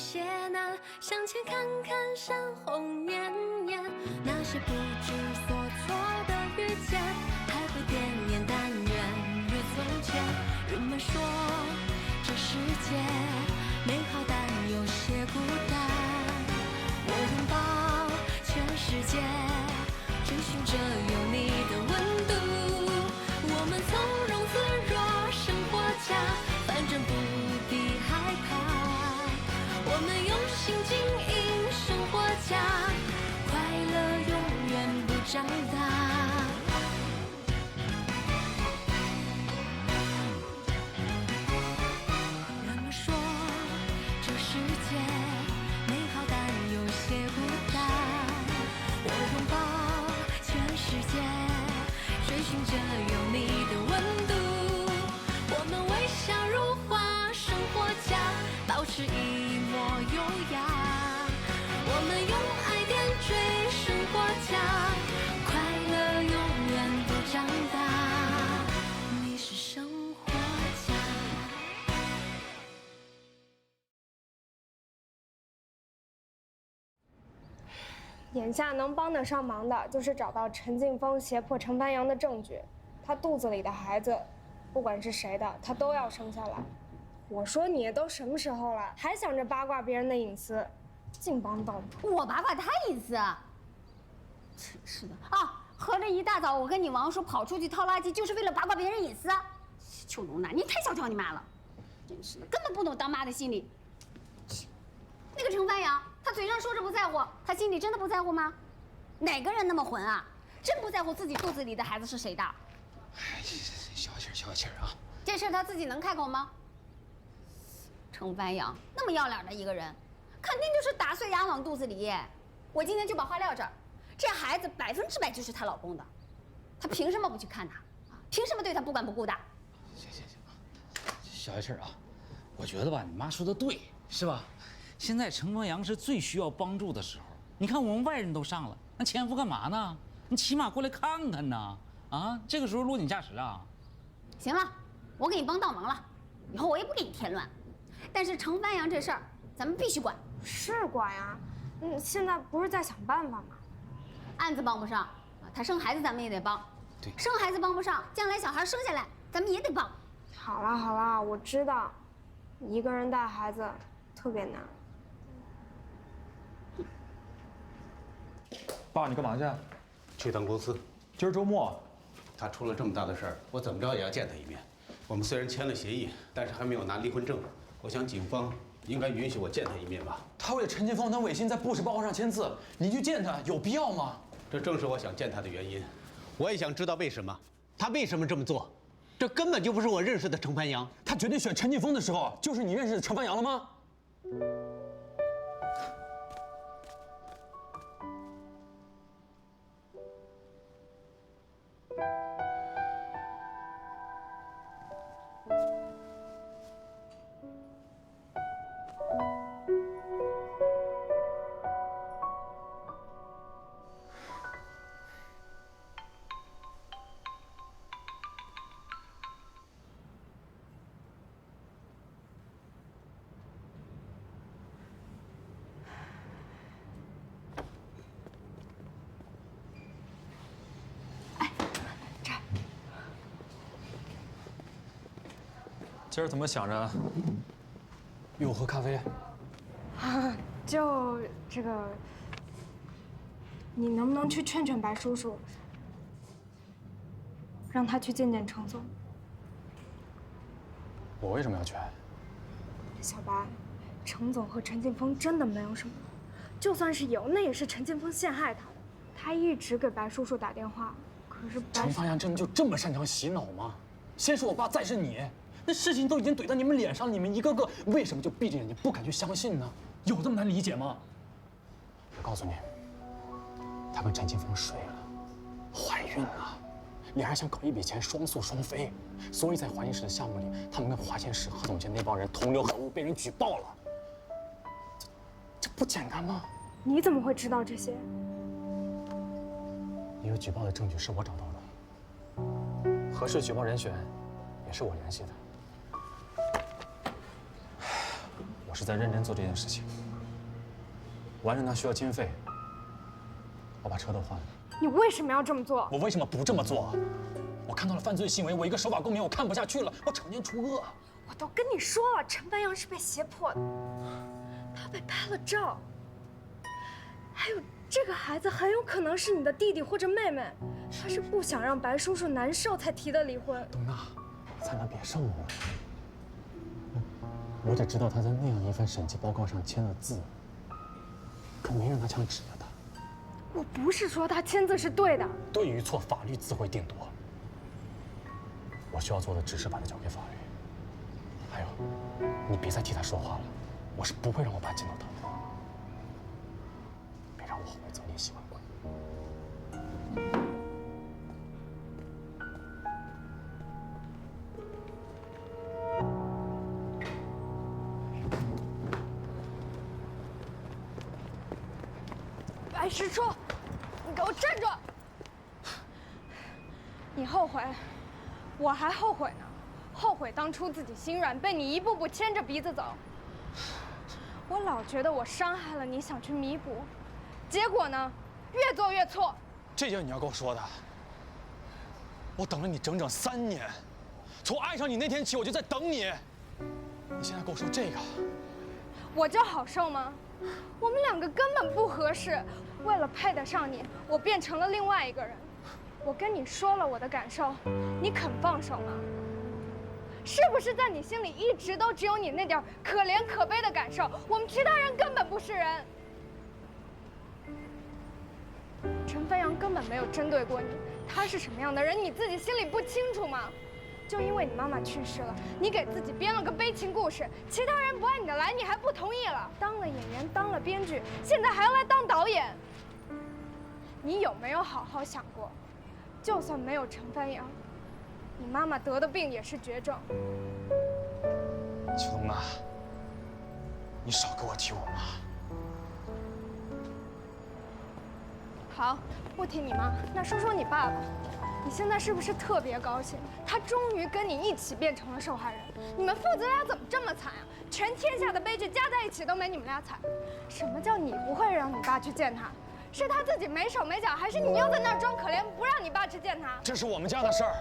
些难，向前看看山红年年，那些不知所措的遇见，还会点烟但愿如从前。人们说这世界美好但有些孤单，我拥抱全世界，追寻着有你的温度。我们从容自若生活家，反正不必害怕。我们用心经营生活家，快乐永远不长大。人们说这世界美好但有些孤单，我拥抱全世界，追寻着有你的温度。我们微笑如花生活家，保持一抹优雅。我们用爱点缀生活家，快乐永远不长大。你是生活家。眼下能帮得上忙的，就是找到陈劲峰胁迫陈凡阳的证据。他肚子里的孩子，不管是谁的，他都要生下来。我说你都什么时候了，还想着八卦别人的隐私，净帮倒忙。我八卦他隐私？真是的啊！合着一大早我跟你王叔跑出去掏垃圾，就是为了八卦别人隐私？秋龙呐，你太小瞧你妈了！真是的，根本不懂当妈的心理。那个陈凡阳，他嘴上说着不在乎，他心里真的不在乎吗？哪个人那么混啊？真不在乎自己肚子里的孩子是谁的？哎，消消气儿，消消气儿啊！这事他自己能开口吗？陈凡阳那么要脸的一个人，肯定就是打碎牙往肚子里。我今天就把话撂这儿，这孩子100%就是她老公的，她凭什么不去看他？凭什么对他不管不顾的？行行行，消消气儿啊！我觉得吧，你妈说的对，是吧？现在陈光阳是最需要帮助的时候。你看我们外人都上了，那前夫干嘛呢？你起码过来看看呐！啊，这个时候落井下石啊！行了，我给你帮倒忙了，以后我也不给你添乱。但是程帆阳这事儿，咱们必须管。是管呀，现在不是在想办法吗？案子帮不上，他生孩子咱们也得帮。对，生孩子帮不上，将来小孩生下来，咱们也得帮。好了好了，我知道，一个人带孩子特别难。爸，你干嘛去？去趟公司。今儿周末。他出了这么大的事儿，我怎么着也要见他一面。我们虽然签了协议，但是还没有拿离婚证。我想警方应该允许我见他一面吧。他为了陈劲峰当违心在不实报告上签字，你去见他有必要吗？这正是我想见他的原因。我也想知道为什么，他为什么这么做？这根本就不是我认识的程凡阳。他决定选陈劲峰的时候，就是你认识的程凡阳了吗？今儿怎么想着约我喝咖啡？就这个，你能不能去劝劝白叔叔，让他去见见程总？我为什么要劝？小白，程总和陈劲峰真的没有什么，就算是有，那也是陈劲峰陷害他的。他一直给白叔叔打电话，可是程凡阳真的就这么擅长洗脑吗？先是我爸，再是你，那事情都已经怼到你们脸上，你们一个个为什么就闭着眼睛不敢去相信呢？有这么难理解吗？我告诉你，他跟陈劲峰睡了，怀孕了，俩人想搞一笔钱双宿双飞，所以在华清市的项目里，他们跟华清市何总监那帮人同流合污，被人举报了。这不简单吗？你怎么会知道这些？一个举报的证据是我找到的，合适举报人选也是我联系的。我是在认真做这件事情。完成它需要经费，我把车都换了。你为什么要这么做？我为什么不这么做？我看到了犯罪行为，我一个守法公民，我看不下去了，我惩奸除恶。我都跟你说了，陈白杨是被胁迫的，他被拍了照。还有这个孩子很有可能是你的弟弟或者妹妹，他是不想让白叔叔难受才提的离婚。董娜，咱俩别上我。我只知道他在那样一份审计报告上签了字，可没让他枪指着他。我不是说他签字是对的，对与错，法律自会定夺。我需要做的只是把他交给法律。还有，你别再替他说话了，我是不会让我爸见到他的。别让我后悔曾经喜欢过你。白石初，你给我站住！你后悔，我还后悔呢。后悔当初自己心软，被你一步步牵着鼻子走。我老觉得我伤害了你，想去弥补，结果呢，越做越错。这就是你要跟我说的。我等了你整整3年，从爱上你那天起，我就在等你。你现在跟我说这个，我就好受吗？我们两个根本不合适，为了配得上你，我变成了另外一个人。我跟你说了我的感受，你肯放手吗？是不是在你心里一直都只有你那点可怜可悲的感受？我们其他人根本不是人。陈飞扬根本没有针对过你，他是什么样的人，你自己心里不清楚吗？就因为你妈妈去世了，你给自己编了个悲情故事，其他人不按你的来，你还不同意了。当了演员，当了编剧，现在还要来当导演。你有没有好好想过，就算没有陈飞扬，你妈妈得的病也是绝症。秋冬娜，你少给我提我妈。好，不提你妈，那说说你爸爸。你现在是不是特别高兴？他终于跟你一起变成了受害人。你们父子俩怎么这么惨啊？全天下的悲剧加在一起都没你们俩惨。什么叫你不会让你爸去见他？是他自己没手没脚，还是你又在那儿装可怜，不让你爸去见他？这是我们家的事儿。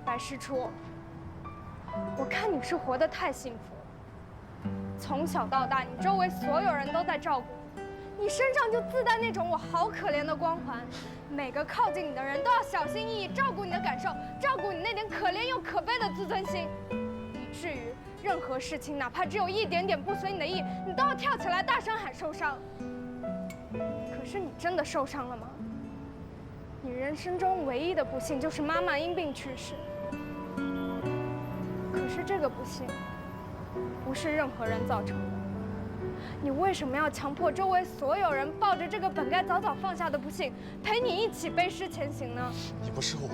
白石初，我看你是活得太幸福了。从小到大，你周围所有人都在照顾你，你身上就自带那种我好可怜的光环。每个靠近你的人都要小心翼翼，照顾你的感受，照顾你那点可怜又可悲的自尊心，以至于任何事情，哪怕只有一点点不随你的意，你都要跳起来大声喊受伤。可是你真的受伤了吗？你人生中唯一的不幸就是妈妈因病去世。可是这个不幸不是任何人造成的，你为什么要强迫周围所有人抱着这个本该早早放下的不幸，陪你一起背诗前行呢？你不是我，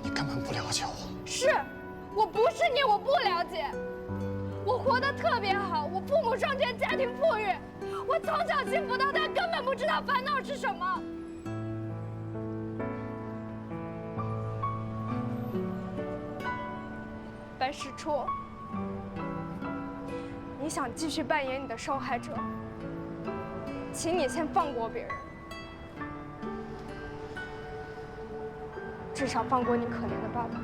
你根本不了解我。是，我不是你，我不了解。我活得特别好，我父母双全，家庭富裕，我从小幸福到大，根本不知道烦恼是什么。白石初，你想继续扮演你的受害者，请你先放过别人，至少放过你可怜的爸爸。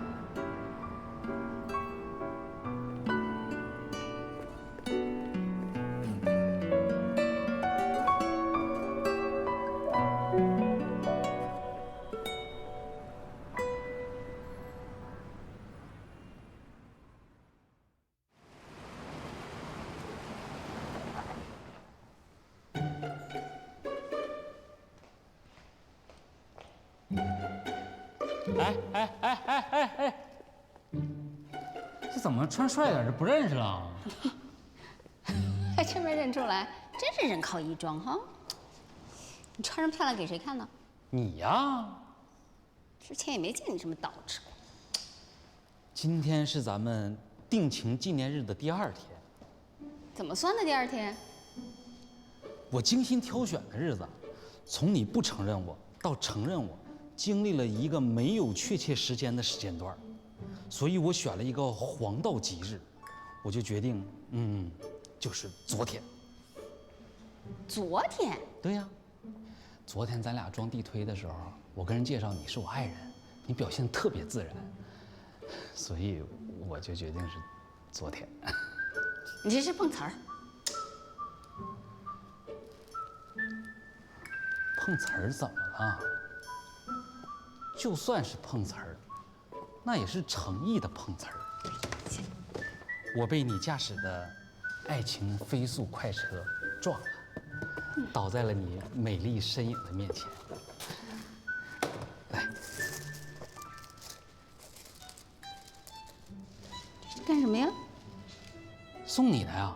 哎，这怎么穿帅点就不认识了？还真没认出来，真是人靠衣装哈。你穿这么漂亮给谁看呢？你呀，之前也没见你这么捯饬过。今天是咱们定情纪念日的第2天。怎么算的第2天？我精心挑选的日子，从你不承认我到承认我，经历了一个没有确切时间的时间段。所以我选了一个黄道吉日，我就决定，就是昨天。昨天？对呀，昨天咱俩装地推的时候，我跟人介绍你是我爱人，你表现特别自然，所以我就决定是昨天。你这是碰瓷儿。碰瓷儿怎么了？就算是碰瓷儿，那也是诚意的碰瓷儿。我被你驾驶的爱情飞速快车撞了，倒在了你美丽身影的面前。来，这是干什么呀？送你的呀。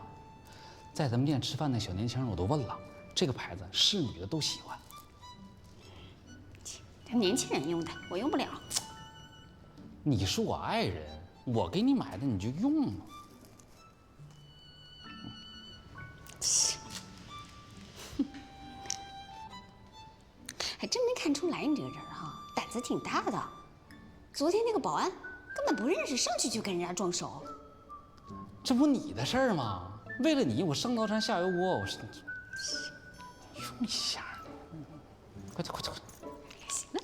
在咱们店吃饭的小年轻我都问了，这个牌子是女的都喜欢。这年轻人用的，我用不了。你是我爱人，我给你买的你就用嘛。还真没看出来你这个人哈，胆子挺大的。昨天那个保安根本不认识，上去就跟人家动手。这不你的事儿吗？为了你，我上刀山下油锅，我是用一下，快走快走。行了，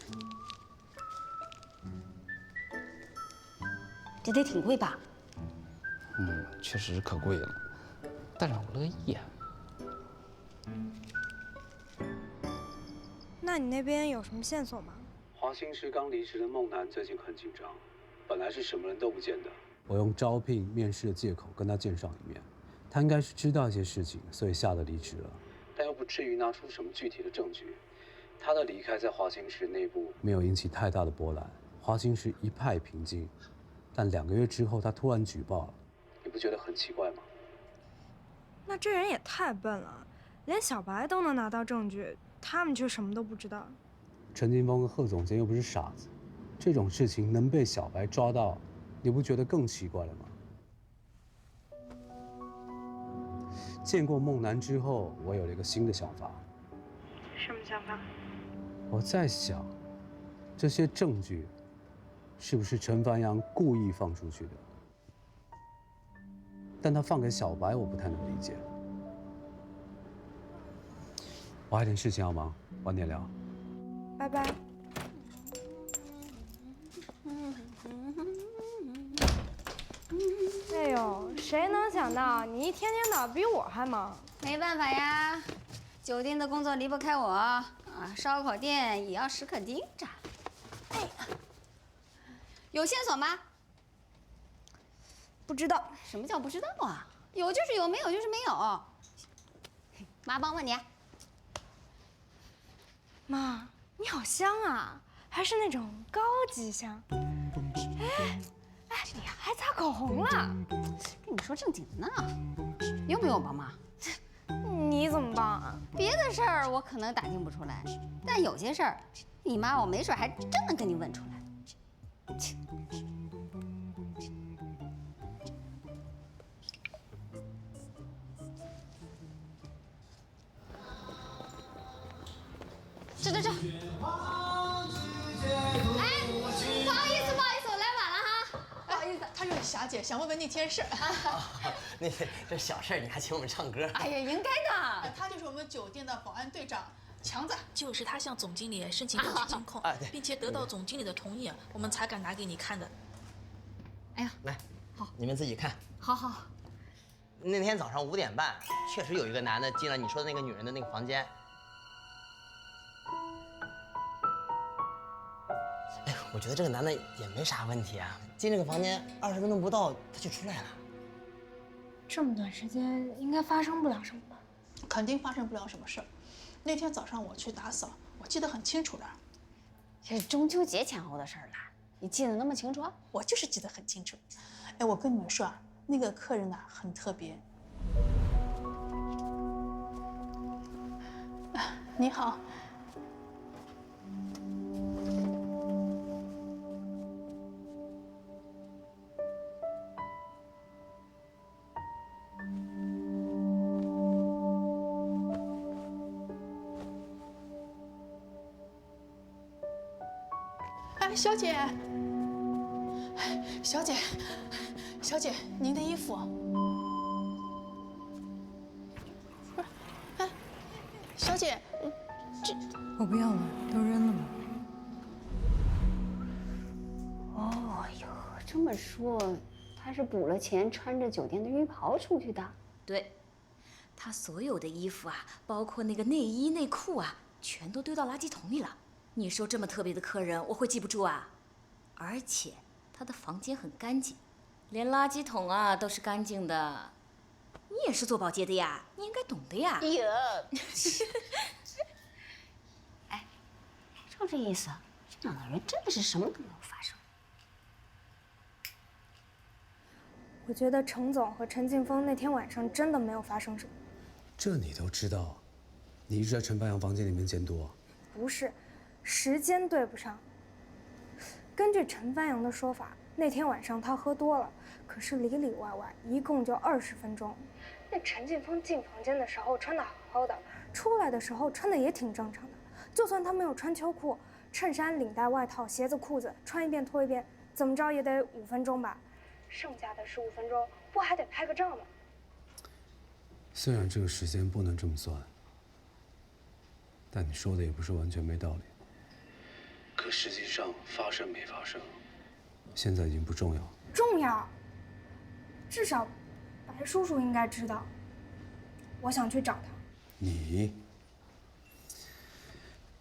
这得挺贵吧？确实可贵了，但是我乐意呀。那你那边有什么线索吗？华兴市刚离职的孟楠最近很紧张，本来是什么人都不见的。我用招聘、面试的借口跟他见上一面，他应该是知道一些事情，所以吓得离职了。但又不至于拿出什么具体的证据。他的离开在华兴市内部没有引起太大的波澜，华兴市一派平静。但2个月之后，他突然举报了。你不觉得很奇怪吗？那这人也太笨了，连小白都能拿到证据，他们却什么都不知道。陈金峰跟贺总监又不是傻子，这种事情能被小白抓到，你不觉得更奇怪了吗？见过孟楠之后，我有了一个新的想法。什么想法？我在想，这些证据是不是陈凡阳故意放出去的？但他放给小白，我不太能理解。我还有点事情要忙，晚点聊。拜拜。哎呦，谁能想到你一天天的比我还忙？没办法呀，酒店的工作离不开我啊，烧烤店也要时刻盯着。哎呀，有线索吗？不知道。什么叫不知道啊？有就是有，没有就是没有。妈帮帮你。妈，你好香啊，还是那种高级香。哎，你还擦口红了？跟你说正经的呢，用不用我帮忙？你怎么帮啊？别的事儿我可能打听不出来，但有些事儿，你妈我没准还真能跟你问出来。切。这。哎，不好意思，我来晚了哈。不好意思，她是霞姐，想问问那天事。那这小事你还请我们唱歌？哎呀，应该的。他就是我们酒店的保安队长强子，就是他向总经理申请调取监控，并且得到总经理的同意，我们才敢拿给你看的。哎呀，来，好，你们自己看。好。那天早上5点半，确实有一个男的进了你说的那个女人的那个房间。哎，我觉得这个男的也没啥问题啊，进这个房间20分钟不到他就出来了。这么短时间，应该发生不了什么吧？肯定发生不了什么事儿。那天早上我去打扫，我记得很清楚的。这是中秋节前后的事儿了，你记得那么清楚？我就是记得很清楚。哎，我跟你们说啊，那个客人呐很特别。你好。哎，小姐，小姐，小姐，您的衣服。不是，哎，小姐，这我不要了，都扔了吧。哦哟，这么说，他是补了钱，穿着酒店的浴袍出去的。对，他所有的衣服啊，包括那个内衣内裤啊，全都丢到垃圾桶里了。你说这么特别的客人，我会记不住啊？而且他的房间很干净，连垃圾桶啊都是干净的。你也是做保洁的呀，你应该懂的呀。呀，哎，照这意思，这两个人真的是什么都没有发生。我觉得程总和陈劲峰那天晚上真的没有发生什么。这你都知道？你一直在陈白杨房间里面监督啊？不是，时间对不上。根据陈帆阳的说法，那天晚上他喝多了，可是里里外外一共就20分钟。那陈劲峰进房间的时候穿得好好的，出来的时候穿的也挺正常的。就算他没有穿秋裤，衬衫、领带、外套、鞋子、裤子穿一遍脱一遍，怎么着也得5分钟吧？剩下的15分钟不还得拍个照吗？虽然这个时间不能这么算，但你说的也不是完全没道理。可实际上发生没发生，现在已经不重要。重要，至少白叔叔应该知道。我想去找他。你，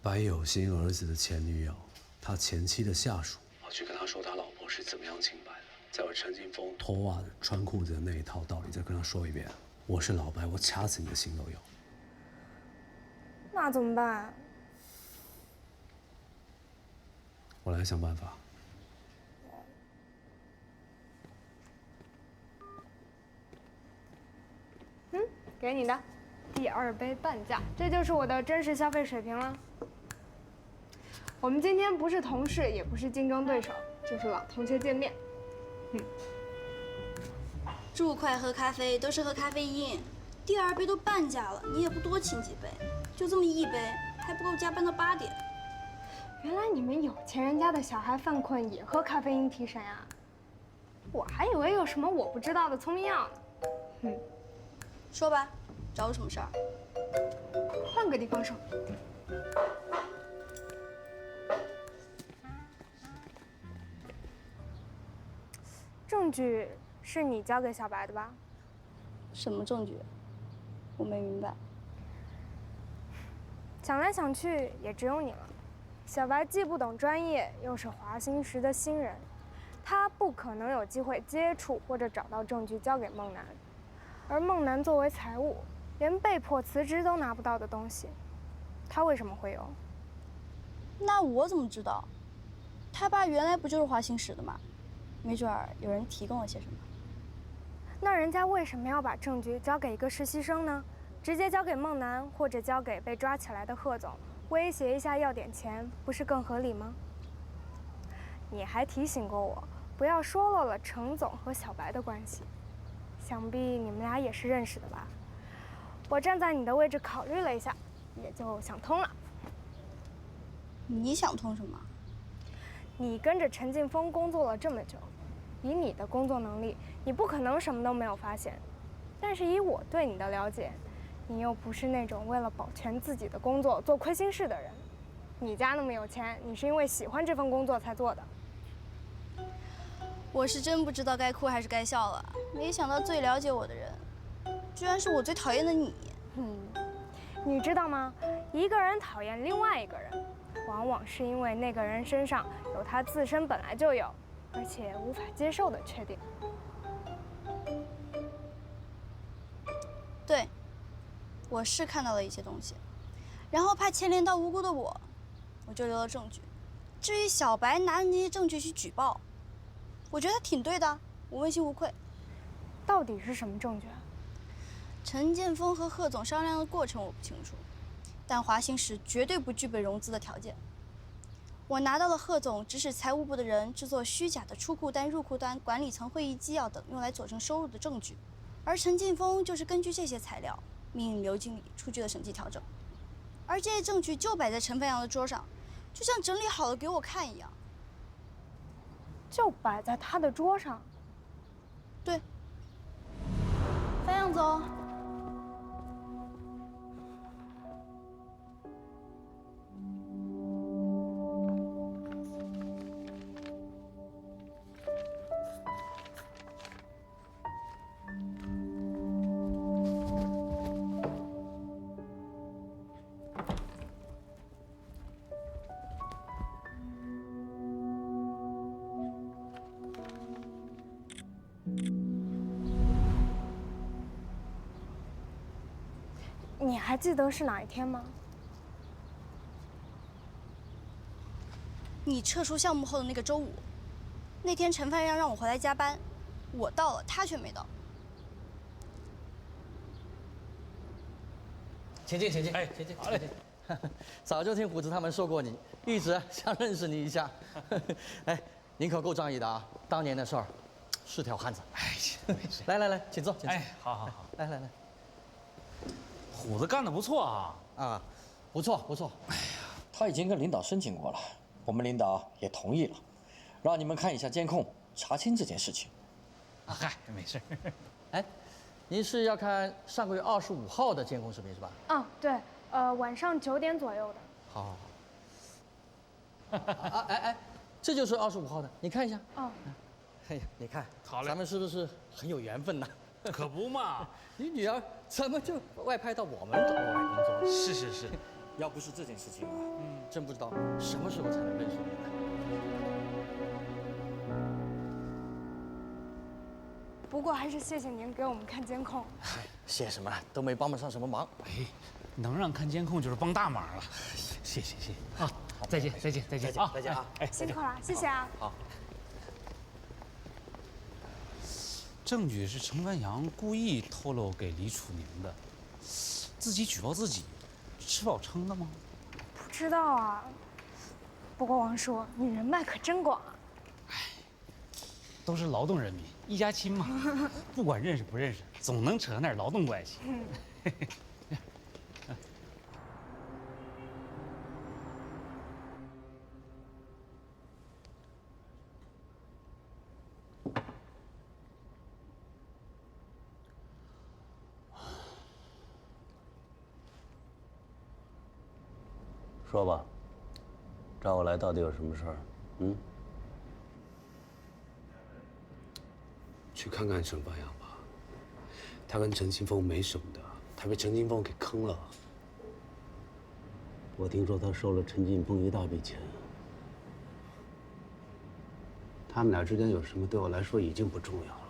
白有心儿子的前女友，他前妻的下属。我去跟他说他老婆是怎么样清白的，再把陈劲峰脱袜子、穿裤子的那一套道理再跟他说一遍。我是老白，我掐死你的心都有。那怎么办？我来想办法。给你的，第2杯半价，这就是我的真实消费水平了。我们今天不是同事，也不是竞争对手，就是老同学见面。住快喝咖啡都是喝咖啡因，第2杯都半价了，你也不多请几杯，就这么1杯，还不够加班到8点。原来你们有钱人家的小孩犯困也喝咖啡因提神啊？我还以为有什么我不知道的聪明药呢。说吧，找我什么事儿？换个地方说。证据是你交给小白的吧？什么证据？我没明白。想来想去，也只有你了。小白既不懂专业，又是华兴石的新人，他不可能有机会接触或者找到证据交给孟楠。而孟楠作为财务，连被迫辞职都拿不到的东西，他为什么会有？那我怎么知道？他爸原来不就是华兴石的吗？没准儿有人提供了些什么。那人家为什么要把证据交给一个实习生呢？直接交给孟楠，或者交给被抓起来的贺总，威胁一下要点钱，不是更合理吗？你还提醒过我，不要说漏了程总和小白的关系。想必你们俩也是认识的吧？我站在你的位置考虑了一下，也就想通了。你想通什么？你跟着陈劲峰工作了这么久，以你的工作能力，你不可能什么都没有发现。但是以我对你的了解，你又不是那种为了保全自己的工作做亏心事的人。你家那么有钱，你是因为喜欢这份工作才做的。我是真不知道该哭还是该笑了。没想到最了解我的人，居然是我最讨厌的你。你知道吗？一个人讨厌另外一个人，往往是因为那个人身上有他自身本来就有，而且无法接受的缺点。对，我是看到了一些东西，然后怕牵连到无辜的我就留了证据。至于小白拿着那些证据去举报，我觉得他挺对的，我问心无愧。到底是什么证据啊？陈剑锋和贺总商量的过程我不清楚，但华兴石绝对不具备融资的条件。我拿到了贺总指使财务部的人制作虚假的出库单、入库单、管理层会议纪要等用来佐证收入的证据，而陈劲峰就是根据这些材料命令刘经理出具了审计调整，而这些证据就摆在陈凡阳的桌上，就像整理好了给我看一样。就摆在他的桌上。对，樊阳走。你还记得是哪一天吗？你撤出项目后的那个周五，那天陈帆让我回来加班，我到了，他却没到。请进，请进，哎，请进，好嘞。早就听虎子他们说过你，一直想认识你一下。哎，您可够仗义的啊！当年的事儿，是条汉子。哎，来来来，请坐，请坐。哎，好好好，来来来。虎子干得不错啊！啊，不错不错。哎呀，他已经跟领导申请过了，我们领导也同意了，让你们看一下监控，查清这件事情。啊，嗨，没事。哎，您是要看上个月25号的监控视频是吧？啊，对，晚上9点左右的。好。哎，这就是25号的，你看一下。哦。哎呀，你看，好嘞，咱们是不是很有缘分呢？可不嘛！你女儿怎么就外派到我们这儿来工作了？是，要不是这件事情啊，真不知道什么时候才能认识你呢。不过还是谢谢您给我们看监控。谢什么？都没帮不上什么忙。哎，能让看监控就是帮大忙了。谢谢。啊，再见啊！再见啊！哎，辛苦了，谢谢啊。好。证据是陈凡阳故意透露给李楚宁的，自己举报自己，吃饱撑的吗？不知道啊。不过王叔，你人脉可真广啊。哎，都是劳动人民，一家亲嘛，不管认识不认识，总能扯点劳动关系。说吧，找我来到底有什么事儿？去看看沈凡阳吧，他跟陈清风没什么的，他被陈清风给坑了。我听说他收了陈清风一大笔钱，他们俩之间有什么对我来说已经不重要了。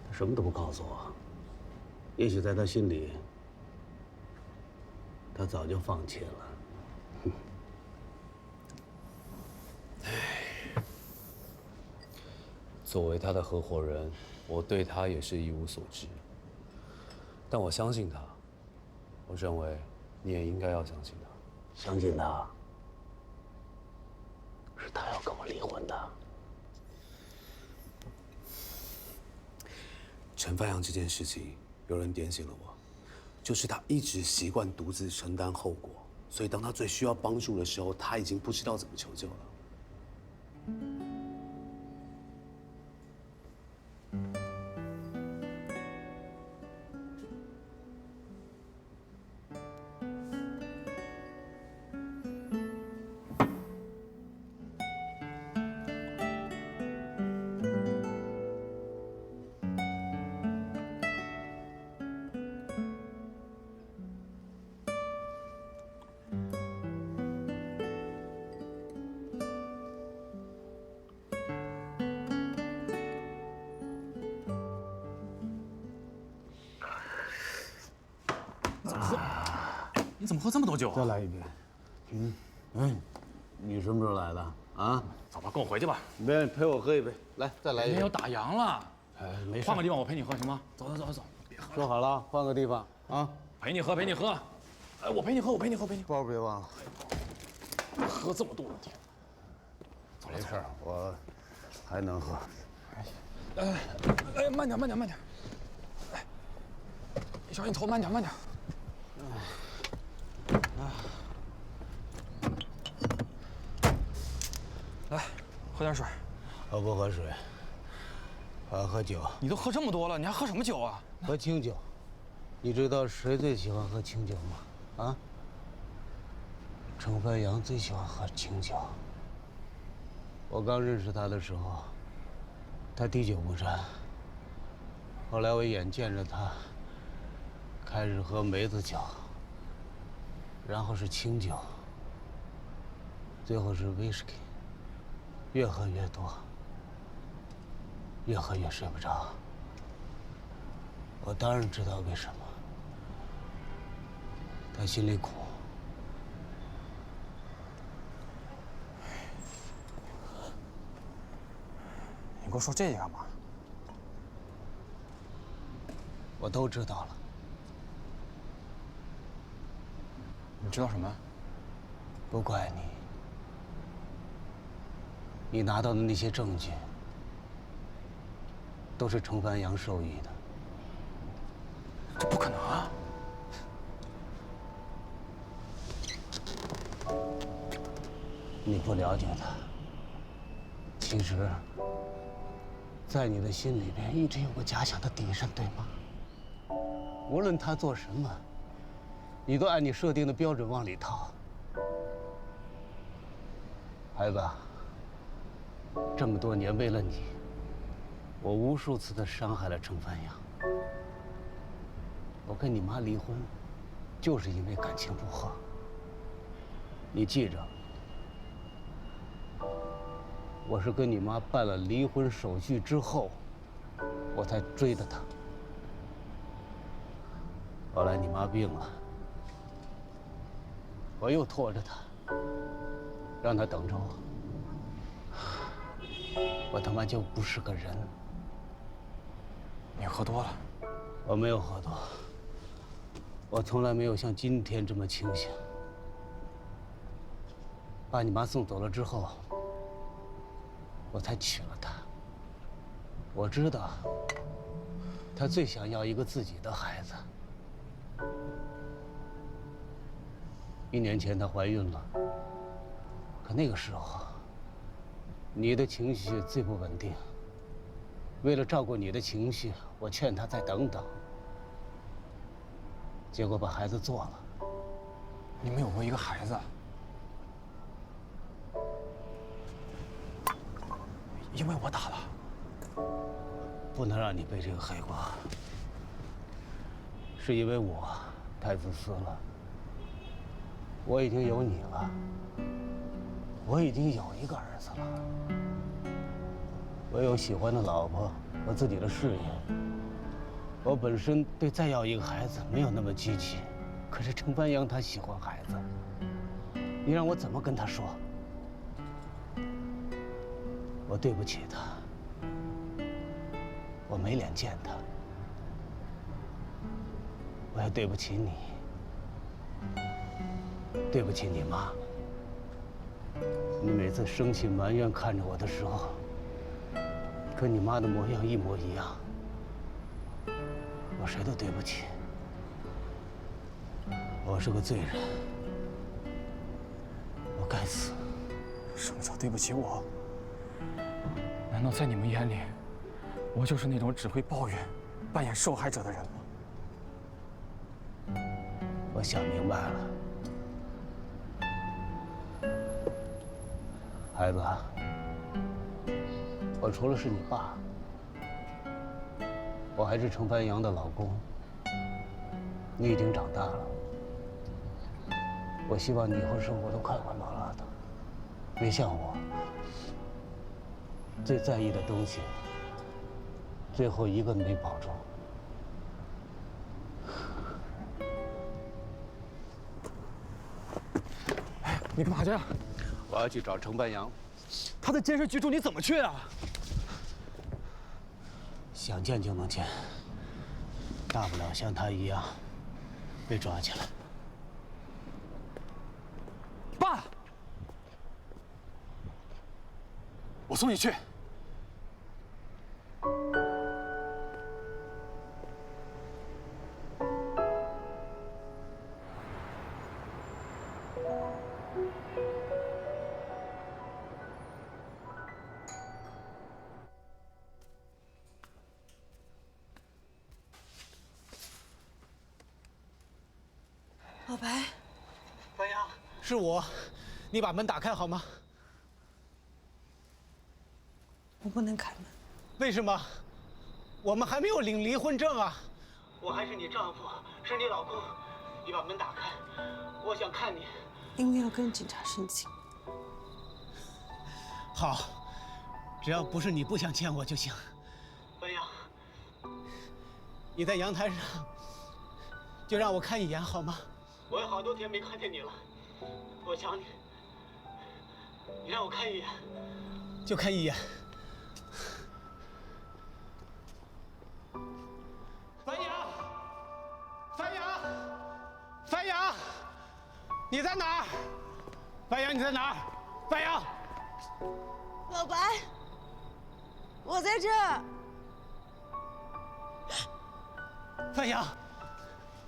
他什么都不告诉我，也许在他心里。他早就放弃了。作为他的合伙人，我对他也是一无所知。但我相信他，我认为你也应该要相信他。相信他，是他要跟我离婚的。陈凡阳这件事情，有人点醒了我。就是他一直习惯独自承担后果，所以当他最需要帮助的时候，他已经不知道怎么求救了。你怎么喝这么多酒啊？再来一杯。你什么时候来的啊？走吧，跟我回去吧。别陪我喝一杯，来，再来一杯。要打烊了。哎，没事。换个地方，我陪你喝，行吗？走，别喝了。说好了，换个地方啊。陪你喝。哎，我陪你喝。包别忘了。喝这么多，天。没事，我还能喝。哎，慢点。哎，小心头，慢点。来，喝点水。我不喝水，我要喝酒。你都喝这么多了，你还喝什么酒啊？喝清酒。你知道谁最喜欢喝清酒吗？啊？程帆阳最喜欢喝清酒。我刚认识他的时候，他滴酒不沾。后来我眼见着他开始喝梅子酒，然后是清酒，最后是威士忌，越喝越多，越喝越睡不着。我当然知道为什么，他心里苦。你给我说这个干嘛？我都知道了。你知道什么？不怪你。你拿到的那些证据，都是程帆阳授意的。这不可能啊！你不了解他。其实，在你的心里边一直有个假想的敌人，对吗？无论他做什么，你都按你设定的标准往里套。孩子，这么多年为了你，我无数次的伤害了程帆阳。我跟你妈离婚，就是因为感情不和。你记着，我是跟你妈办了离婚手续之后，我才追的她。后来你妈病了，我又拖着她，让她等着我。我他妈就不是个人。你喝多了？我没有喝多。我从来没有像今天这么清醒。把你妈送走了之后，我才娶了她。我知道，她最想要一个自己的孩子。1年前她怀孕了，可那个时候，你的情绪最不稳定。为了照顾你的情绪，我劝她再等等。结果把孩子做了。你们有过一个孩子？因为我打了。不能让你背这个黑锅。是因为我太自私了。我已经有你了，我已经有一个儿子了，我有喜欢的老婆和自己的事业。我本身对再要一个孩子没有那么积极，可是程帆阳他喜欢孩子，你让我怎么跟他说？我对不起他，我没脸见他，我也对不起你，对不起你妈。你每次生气埋怨看着我的时候，跟你妈的模样一模一样。我谁都对不起，我是个罪人，我该死。什么叫对不起我？难道在你们眼里，我就是那种只会抱怨、扮演受害者的人吗？我想明白了，孩子，我除了是你爸，我还是程帆阳的老公。你已经长大了，我希望你以后生活都快快乐乐的，别像我，最在意的东西，最后一个没保住。哎，你干嘛去啊？我要去找程帆阳。他在监视居住，你怎么去啊？想见就能见，大不了像他一样被抓起来。爸，我送你去。是我，你把门打开好吗？我不能开门。为什么？我们还没有领离婚证啊！我还是你丈夫，是你老公。你把门打开，我想看你。因为要跟警察申请。好，只要不是你不想见我就行。文阳，你在阳台上，就让我看一眼好吗？我有好多天没看见你了，我想你。你让我看一眼，就看一眼。樊阳，樊阳，樊阳，你在哪儿？樊阳，你在哪儿？樊阳。老白，我在这儿。樊阳，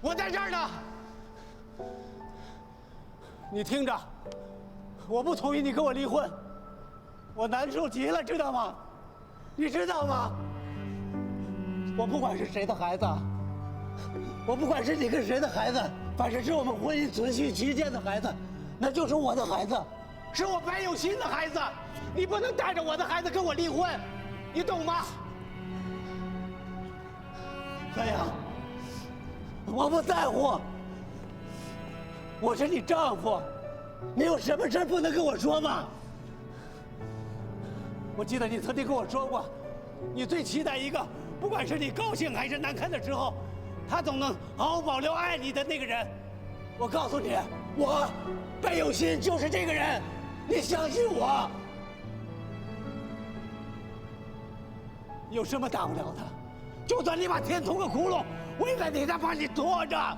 我在这儿呢。你听着，我不同意你跟我离婚，我难受极了，知道吗？你知道吗？我不管是谁的孩子，我不管是你跟谁的孩子，反正是我们婚姻存续期间的孩子，那就是我的孩子，是我白有心的孩子。你不能带着我的孩子跟我离婚，你懂吗？樊阳，我不在乎，我是你丈夫，你有什么事不能跟我说吗？我记得你曾经跟我说过，你最期待一个，不管是你高兴还是难堪的时候，他总能毫无保留爱你的那个人。我告诉你，我白有心就是这个人，你相信我。有什么大不了的？就算你把天捅个窟窿，我也在底下把你拖着。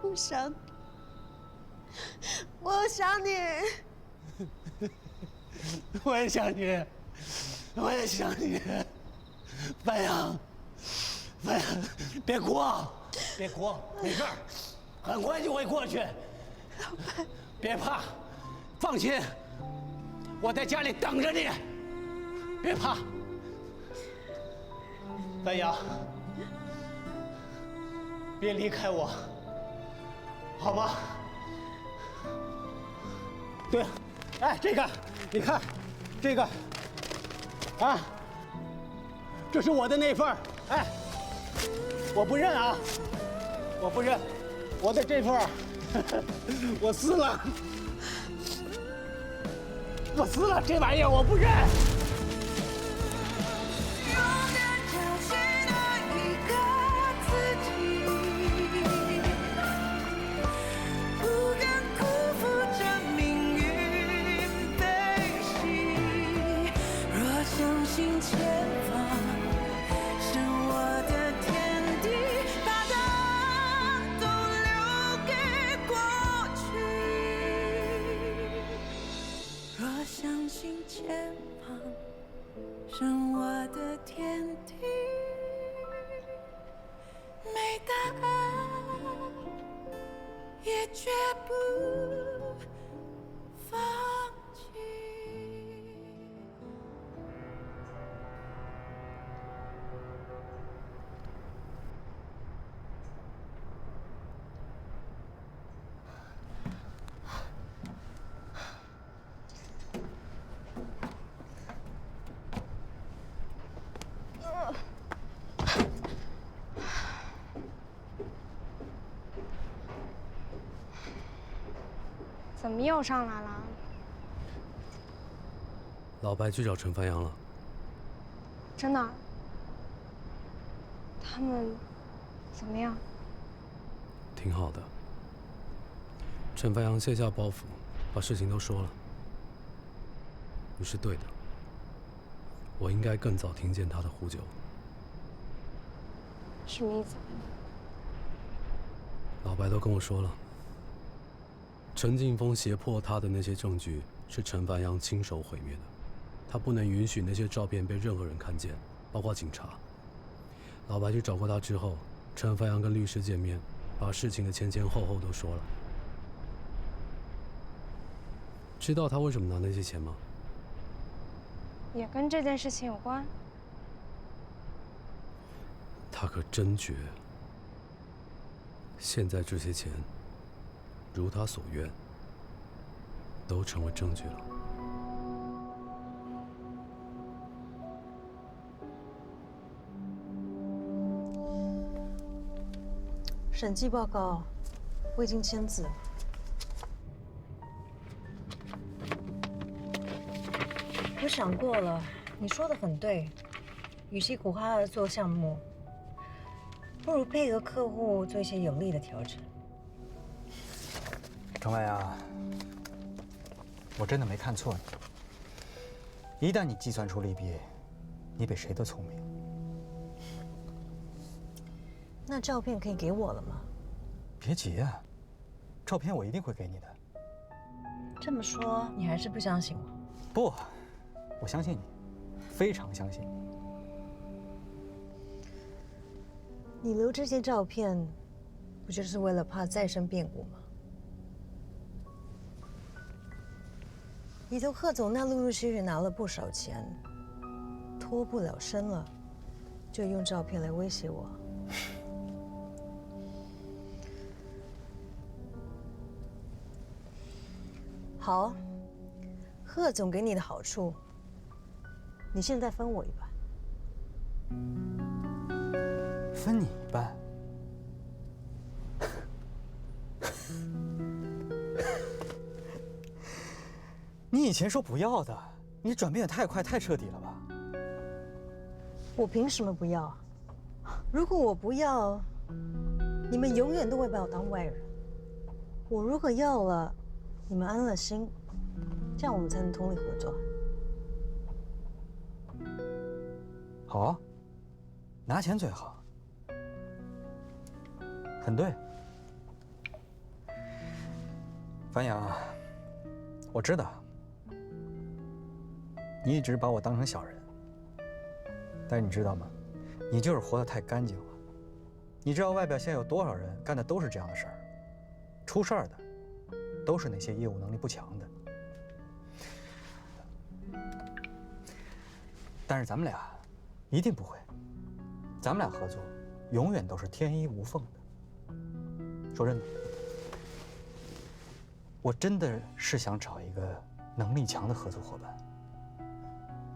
我想你，我想你，我也想你，我也想你。樊阳，樊阳，别哭啊，别哭，没事儿，很快就会过去。别怕，放心，我在家里等着你。别怕，樊阳，别离开我，好吗？对了，哎，这个，你看，这个，啊，这是我的那份儿，哎，我不认啊，我不认，我的这份儿，我撕了，我撕了这玩意儿，我不认。前方是我的天地，没答案，也绝不放弃。怎么又上来了？老白去找陈繁阳了。真的？他们怎么样？挺好的。陈繁阳卸下包袱，把事情都说了。你是对的，我应该更早听见他的呼救。什么意思？老白都跟我说了。陈劲峰胁迫他的那些证据是陈繁阳亲手毁灭的，他不能允许那些照片被任何人看见，包括警察。老白去找过他之后，陈繁阳跟律师见面，把事情的前前后后都说了。知道他为什么拿那些钱吗？也跟这件事情有关。他可真绝。现在这些钱，如他所愿，都成为证据了。审计报告，我已经签字了。我想过了，你说的很对，与其苦哈哈的做项目，不如配合客户做一些有利的调整。程伟啊，我真的没看错你。一旦你计算出利弊，你比谁都聪明。那照片可以给我了吗？别急啊，照片我一定会给你的。这么说，你还是不相信我？不，我相信你，非常相信。你留这些照片，不就是为了怕再生变故吗？里头贺总那陆陆续续拿了不少钱，脱不了身了，就用照片来威胁我。好，贺总给你的好处，你现在分我一半。分你一半？你以前说不要的，你转变也太快太彻底了吧？我凭什么不要？如果我不要，你们永远都会把我当外人。我如果要了，你们安了心，这样我们才能通力合作。好啊，拿钱最好。很对，樊阳，我知道你一直把我当成小人，但是你知道吗？你就是活得太干净了。你知道外表现在有多少人干的都是这样的事儿，出事儿的都是那些业务能力不强的。但是咱们俩一定不会，咱们俩合作永远都是天衣无缝的。说真的，我真的是想找一个能力强的合作伙伴，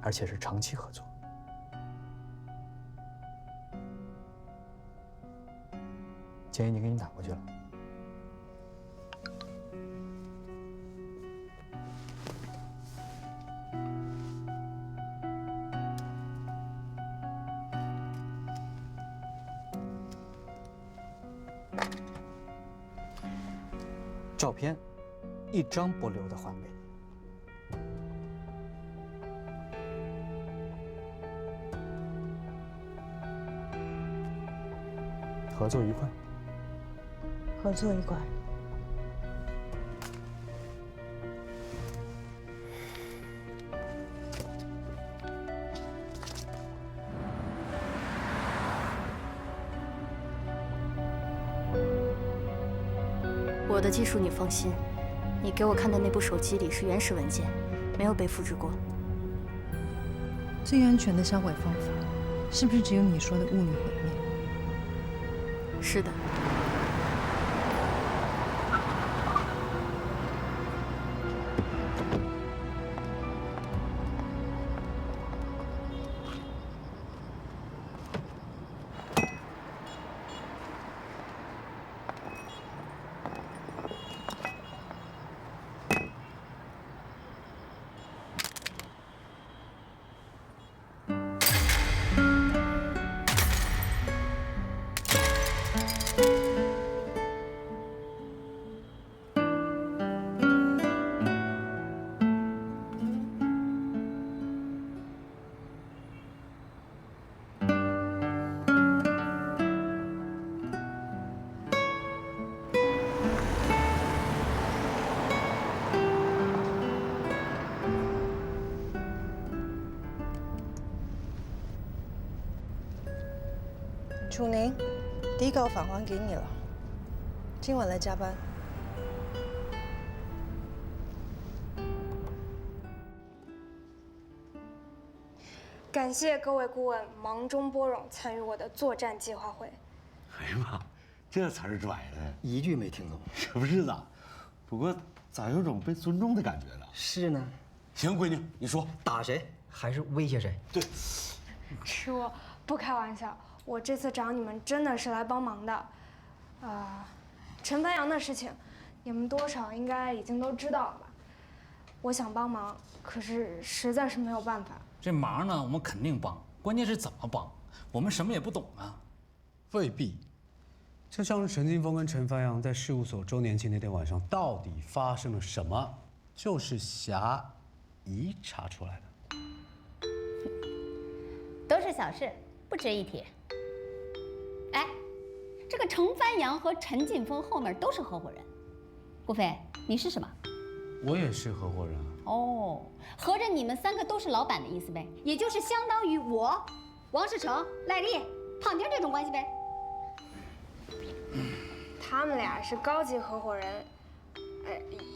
而且是长期合作。钱已经给你打过去了。照片，一张不留的还给你。合作愉快。合作愉快。我的技术你放心，你给我看的那部手机里是原始文件，没有被复制过。最安全的销毁方法，是不是只有你说的物理毁灭？是的。楚宁，底稿返还给你了，今晚来加班。感谢各位顾问忙中拨冗参与我的作战计划会。哎呀妈，这词儿拽的，一句没听懂。是不是的？不过咋有种被尊重的感觉呢？是呢。行，闺女，你说打谁还是威胁谁？对。师傅，不开玩笑，我这次找你们真的是来帮忙的。陈凡阳的事情，你们多少应该已经都知道了吧？我想帮忙，可是实在是没有办法。这忙呢，我们肯定帮，关键是怎么帮，我们什么也不懂啊。未必，就像是陈劲峰跟陈凡阳在事务所周年庆那天晚上到底发生了什么，就是霞姨查出来的。都是小事，不值一提。哎，这个程帆阳和陈劲峰后面都是合伙人。顾飞，你是什么？我也是合伙人。哦，合着你们3个都是老板的意思呗？也就是相当于我、王世成、赖丽、胖丁这种关系呗？他们俩是高级合伙人，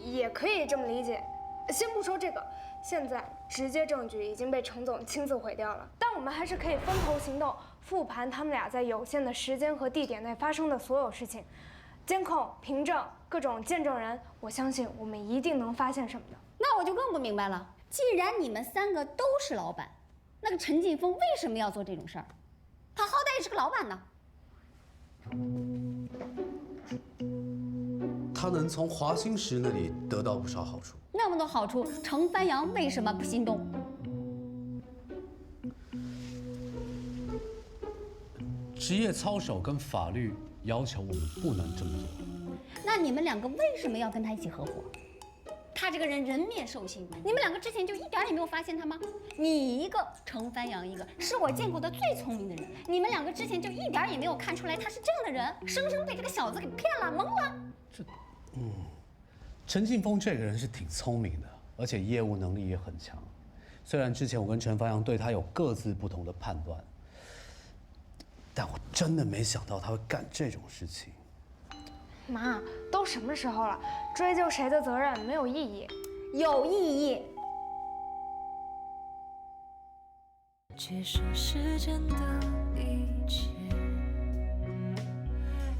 也可以这么理解。先不说这个，现在直接证据已经被程总亲自毁掉了，但我们还是可以分头行动，复盘他们俩在有限的时间和地点内发生的所有事情，监控、凭证、各种见证人，我相信我们一定能发现什么的。那我就更不明白了，既然你们3个都是老板，那个陈劲峰为什么要做这种事儿？他好歹也是个老板呢。他能从华兴石那里得到不少好处。那么多好处，程帆阳为什么不心动？职业操守跟法律要求我们不能这么做。那你们2个为什么要跟他一起合伙？他这个人人面兽心，你们2个之前就一点也没有发现他吗？你一个，程帆阳一个，是我见过的最聪明的人。你们2个之前就一点也没有看出来他是这样的人，生生被这个小子给骗了，蒙了。陈劲峰这个人是挺聪明的，而且业务能力也很强。虽然之前我跟陈帆阳对他有各自不同的判断，但我真的没想到他会干这种事情。妈，都什么时候了，追究谁的责任没有意义。有意义。接受时间的一切，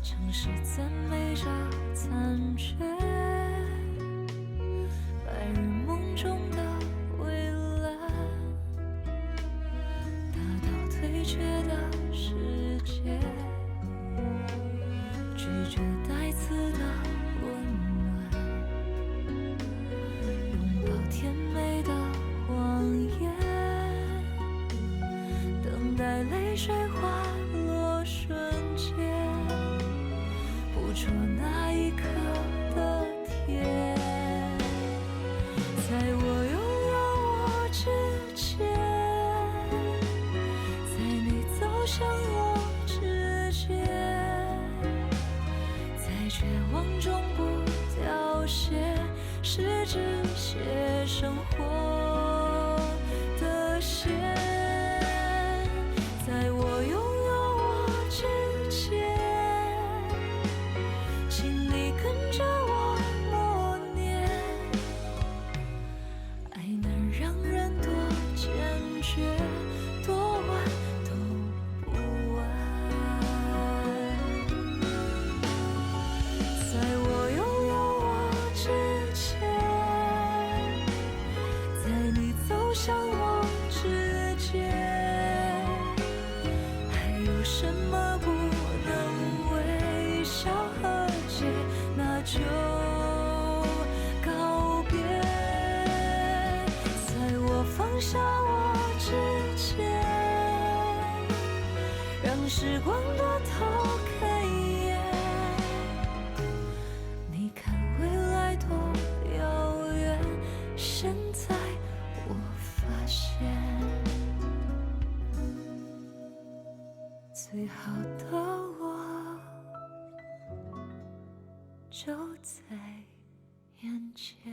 城市赞美着残缺，白日梦中的蔚蓝，大到退却的世界，拒绝带刺的温暖，拥抱甜美的谎言，等待泪水滑落瞬间，捕捉那一刻的甜。在我拥有我之前，在你走向我之间，在绝望中不凋谢，是只写生活的线。在我拥有我之前，请你跟着我默念，爱能让人多坚决，多晚都不晚。在我拥有我之前，在你走向我之间，还有什么不能微笑和解？那就告别。在我放下我之前，让时光多偷看一眼。你看未来多遥远，现在我发现，最好的我就在眼前。